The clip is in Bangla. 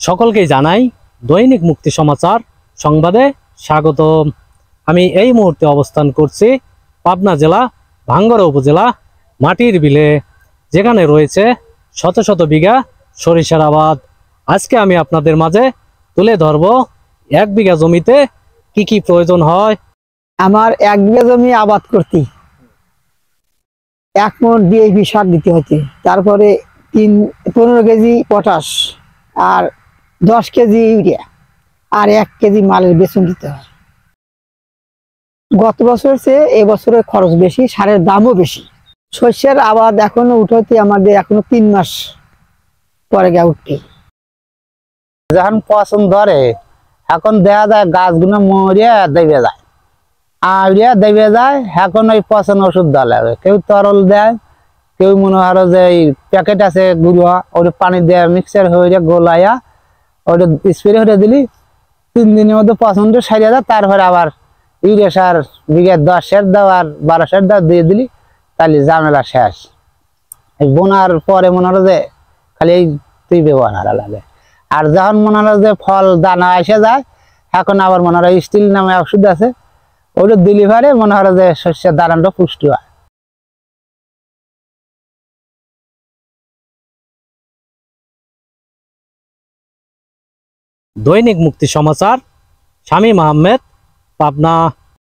সকলকেই জানাই দৈনিক মুক্তি সমাচার সংবাদে স্বাগত। আমি এই মুহূর্তে অবস্থান করছি পাবনা জেলা ভাঙ্গড়া উপজেলা মাটির বিলে, যেখানে রয়েছে শত শত বিঘা সরিষার আবাদ। আজকে আমি আপনাদের মাঝে তুলে ধরব 1 বিঘা জমিতে কি কি প্রয়োজন হয়। আমার 1 বিঘা জমি আবাদ করতে 1 মণ ডিএপি সার দিতে হচ্ছে, তারপরে 15 কেজি পটাশ, আর 10 কেজি ইউরিয়া, আর 1 কেজি মালের বেতন দিতে হয়। গত বছর চেয়ে এবছরের খরচ বেশি, সারের দামও বেশি। শস্যের আবাদ এখনো উঠাতে আমাদের এখনো 3 মাস পরে গিয়ে উঠতে। যখন পছন্দ ধরে এখন দেখা যায় গাছগুলো মরিয়া দেবে যায়, আড়িয়া দেবে যায়। এখন ওই পচন ওষুধ দেওয়া লাগে, কেউ তরল দেয়, কেউ মনে হয় যে এই প্যাকেট আছে গুঁড়ো, ওটা পানি দেয় মিক্সার হয়ে গোলাইয়া ওটা স্প্রে হয়ে দিলি 3 দিনের মধ্যে পছন্দ সারিয়ে যায়। তারপরে আবার ইউরিয়া সার বিঘা 10 সার দাও আর 12 সার দাও দিয়ে দিলি, তাহলে ঝামেলা শেষ। বোনার পরে মনে হয় যে খালি এই তুই ব্যবহার লাগে। আর যখন মনে হয় যে ফল দানা এসে যায়, এখন আবার মনে হয় স্টিল নামে ওষুধ আছে, ওটা দিলি পারে মনে হয় যে শস্যের দানাটা পুষ্টি হয়। দৈনিক মুক্তি সমাচার, শামীম আহমেদ, পাবনা।